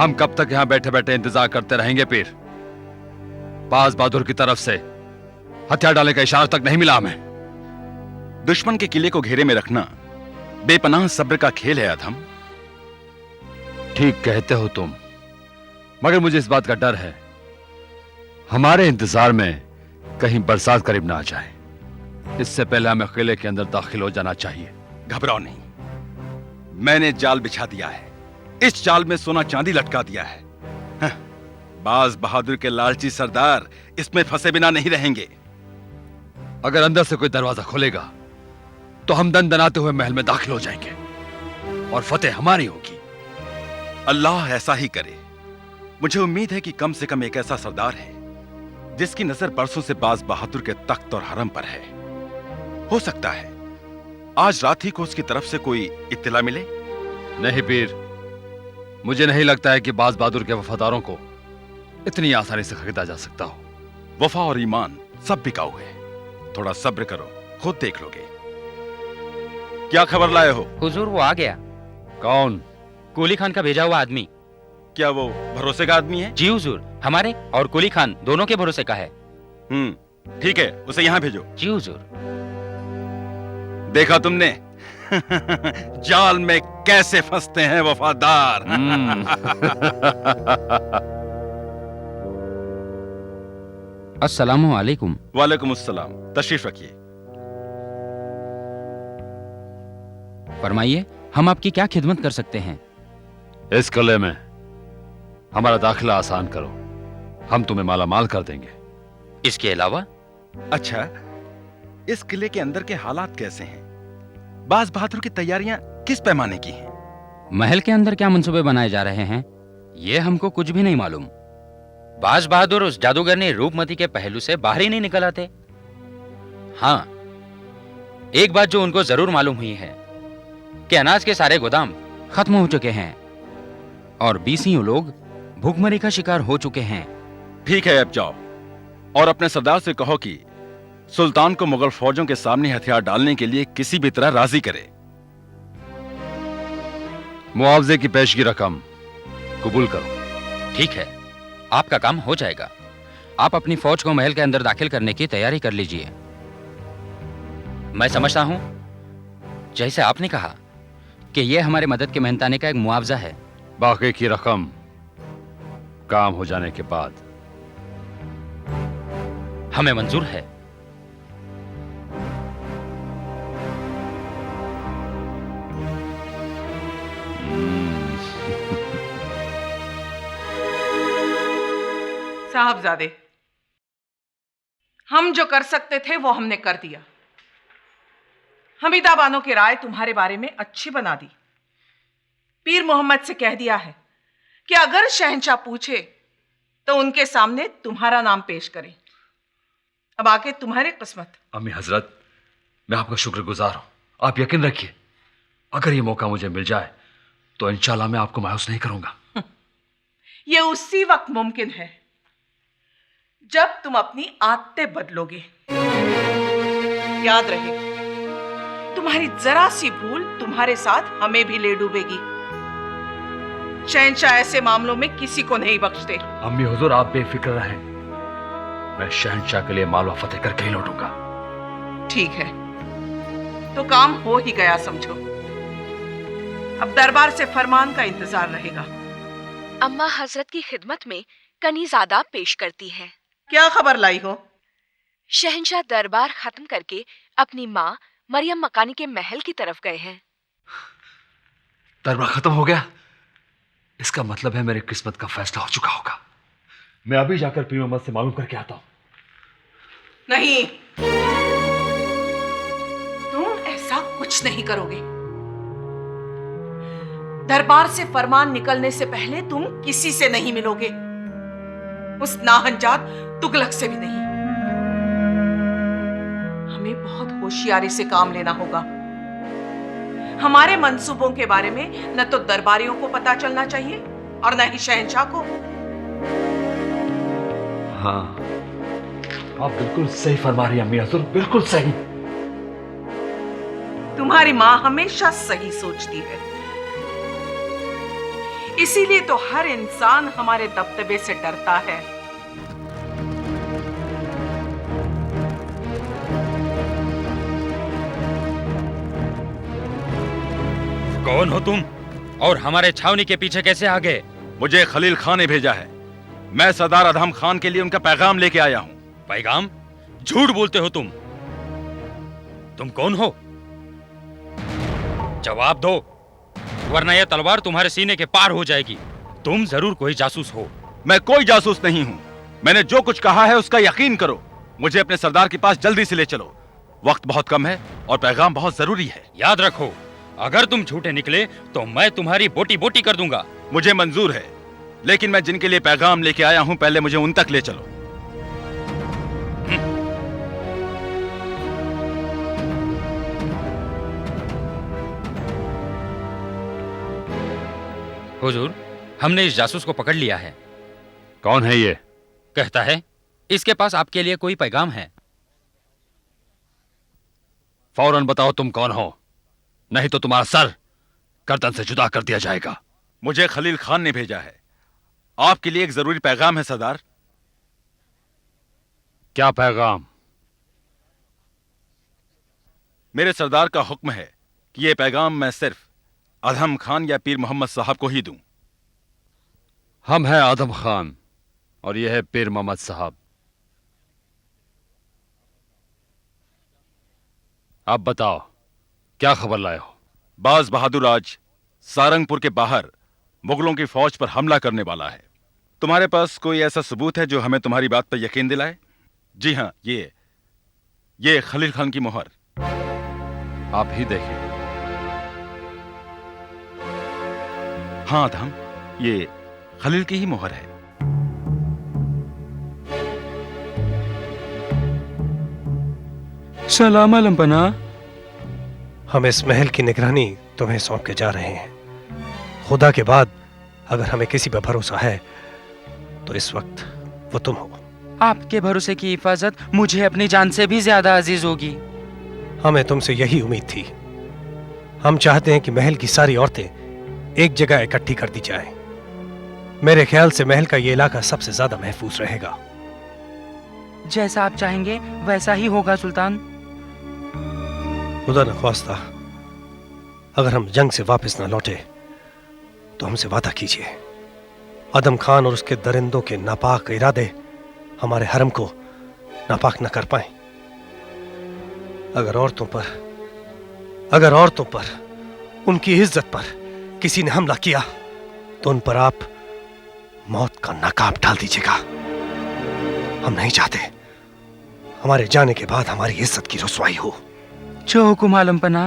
हम कब तक यहां बैठे बैठे इंतजार करते रहेंगे पीर? बाज बहादुर की तरफ से हथियार डालने का इशारा तक नहीं मिला हमें। दुश्मन के किले को घेरे में रखना बेपनाह सब्र का खेल है अधम। ठीक कहते हो तुम, मगर मुझे इस बात का डर है हमारे इंतजार में कहीं बरसात करीब ना आ जाए। इससे पहले हमें किले के अंदर दाखिल हो जाना चाहिए। घबराओ नहीं, मैंने जाल बिछा दिया है। इस जाल में सोना चांदी लटका दिया है। बाज बहादुर के लालची सरदार इसमें फंसे बिना नहीं रहेंगे। अगर अंदर से कोई दरवाजा खोलेगा तो हम दनाते हुए महल में दाखिल हो जाएंगे और फतेह हमारी होगी। अल्लाह ऐसा ही करे। मुझे उम्मीद है कि कम से कम एक ऐसा सरदार है जिसकी नजर बरसों से बाज बहादुर के तख्त और हरम पर है। हो सकता है आज रात ही को उसकी तरफ से कोई इत्तला मिले। नहीं पीर, मुझे नहीं लगता है कि बाज बहादुर के वफादारों को इतनी आसानी से खरीदा जा सकता हो। वफा और ईमान सब बिकाऊ है। थोड़ा सब्र करो, खुद देख लोगे। क्या खबर लाए हो? हुजूर, वो आ गया। कौन? कुली खान का भेजा हुआ आदमी। क्या वो भरोसे का आदमी है? जी हुजूर, हमारे और कुली खान दोनों के भरोसे का है। ठीक है, उसे यहाँ भेजो। जी हुजूर। देखा तुमने जाल में कैसे फंसते हैं वफादार। अस्सलामु अलैकुम। वालेकुम अस्सलाम। तशरीफ रखिए। फरमाइए, हम आपकी क्या खिदमत कर सकते हैं? इस किले में हमारा दाखिला आसान करो, हम तुम्हें माला माल कर देंगे। इसके अलावा? अच्छा, इस किले के अंदर के हालात कैसे हैं? बाज बहादुर की तैयारियां किस पैमाने की हैं? महल के अंदर क्या मंसूबे बनाए जा रहे हैं, ये हमको कुछ भी नहीं मालूम। बाज बहादुर उस जादूगर ने रूपमती के पहलू से बाहर ही नहीं निकल आते। हाँ, एक बात जो उनको जरूर मालूम हुई है कि अनाज के सारे गोदाम खत्म हो चुके हैं और बीसियों लोग भूखमरी का शिकार हो चुके हैं। ठीक है, अब जाओ और अपने सरदार से कहो कि सुल्तान को मुगल फौजों के सामने हथियार डालने के लिए किसी भी तरह राजी करे। मुआवजे की पेशगी रकम कबूल करो। ठीक है, आपका काम हो जाएगा। आप अपनी फौज को महल के अंदर दाखिल करने की तैयारी कर लीजिए। मैं समझता हूं जैसे आपने कहा कि यह हमारे मदद के मेहनताने का एक मुआवजा है। बाकी की रकम काम हो जाने के बाद हमें मंजूर है। साहबजादे, हम जो कर सकते थे वो हमने कर दिया। हमीदा बानो की राय तुम्हारे बारे में अच्छी बना दी। पीर मोहम्मद से कह दिया है कि अगर शहंशाह पूछे तो उनके सामने तुम्हारा नाम पेश करें। अब आगे तुम्हारी किस्मत। अम्मी हजरत, मैं आपका शुक्रगुजार हूं। आप यकीन रखिए, अगर ये मौका मुझे मिल जाए तो इंशाल्लाह मैं आपको मायूस नहीं करूंगा। ये उसी वक्त मुमकिन है जब तुम अपनी आदतें बदलोगे। याद रहे, तुम्हारी जरा सी भूल तुम्हारे साथ हमें भी ले डूबेगी। शहंशाह ऐसे मामलों में किसी को नहीं बख्शते। अम्मी हुजूर, आप बेफिक्र रहें, मैं शहंशाह के लिए मालवा फतेह करके ही लौटूंगा। ठीक है, तो काम हो ही गया समझो। अब दरबार से फरमान का इंतजार रहेगा। अम्मा हजरत की खिदमत में कनीज़ादा पेश करती है। क्या खबर लाई हो? शहंशाह दरबार खत्म करके अपनी माँ मरियम मकानी के महल की तरफ गए हैं। दरबार खत्म हो गया? इसका मतलब है मेरी किस्मत का फैसला हो चुका होगा। मैं अभी जाकर पीर मोहम्मद से मालूम करके आता हूं। नहीं, तुम ऐसा कुछ नहीं करोगे। दरबार से फरमान निकलने से पहले तुम किसी से नहीं मिलोगे, उस नाहंजात तुगलक से भी नहीं। हमें बहुत होशियारी से काम लेना होगा। हमारे मंसूबों के बारे में न तो दरबारियों को पता चलना चाहिए और न ही शहंशाह को। हाँ, आप बिल्कुल सही फरमा रही हैं अम्मी हजूर, बिल्कुल सही। तुम्हारी माँ हमेशा सही सोचती है। इसीलिए तो हर इंसान हमारे दबदबे से डरता है। कौन हो तुम और हमारे छावनी के पीछे कैसे आ गए? मुझे खलील खान ने भेजा है। मैं सरदार अदहम खान के लिए उनका पैगाम लेके आया हूं। पैगाम? झूठ बोलते हो तुम। तुम कौन हो? जवाब दो, वरना यह तलवार तुम्हारे सीने के पार हो जाएगी। तुम जरूर कोई जासूस हो। मैं कोई जासूस नहीं हूं। मैंने जो कुछ कहा है उसका यकीन करो। मुझे अपने सरदार के पास जल्दी से ले चलो। वक्त बहुत कम है और पैगाम बहुत जरूरी है। याद रखो, अगर तुम झूठे निकले तो मैं तुम्हारी बोटी बोटी कर दूंगा। मुझे मंजूर है, लेकिन मैं जिनके लिए पैगाम लेके आया हूं पहले मुझे उन तक ले चलो। हुजूर, हमने इस जासूस को पकड़ लिया है। कौन है ये? कहता है इसके पास आपके लिए कोई पैगाम है। फौरन बताओ तुम कौन हो, नहीं तो तुम्हारा सर गर्दन से जुदा कर दिया जाएगा। मुझे खलील खान ने भेजा है। आपके लिए एक जरूरी पैगाम है सरदार। क्या पैगाम? मेरे सरदार का हुक्म है कि यह पैगाम मैं सिर्फ अदहम खान या पीर मोहम्मद साहब को ही दूं। हम हैं आदम खान और यह है पीर मोहम्मद साहब। आप बताओ क्या खबर लाए हो? बाज बहादुर आज सारंगपुर के बाहर मुगलों की फौज पर हमला करने वाला है। तुम्हारे पास कोई ऐसा सबूत है जो हमें तुम्हारी बात पर यकीन दिलाए? जी हां, ये खलील खान की मोहर। आप ही देखें। हाँ अदहम, ये खलील की ही मोहर है। सलाम अलम्पना। हम इस महल की निगरानी तुम्हें सौंप के जा रहे हैं। खुदा के बाद अगर हमें किसी पर भरोसा है तो इस वक्त वो तुम हो। आपके भरोसे की हिफाजत मुझे अपनी जान से भी ज्यादा अजीज होगी। हमें तुमसे यही उम्मीद थी। हम चाहते हैं कि महल की सारी औरतें एक जगह इकट्ठी कर दी जाएं। मेरे ख्याल से महल का ये इलाका सबसे ज्यादा महफूज रहेगा। जैसा आप चाहेंगे वैसा ही होगा सुल्तान। खुदा न ख्वास्ता अगर हम जंग से वापस न लौटे तो हमसे वादा कीजिए आदम खान और उसके दरिंदों के नापाक इरादे हमारे हरम को नापाक न कर पाए। अगर औरतों पर उनकी इज्जत पर किसी ने हमला किया तो उन पर आप मौत का नकाब डाल दीजिएगा। हम नहीं चाहते हमारे जाने के बाद हमारी इज्जत की रुसवाई हो। जो हुकुम आलमपना।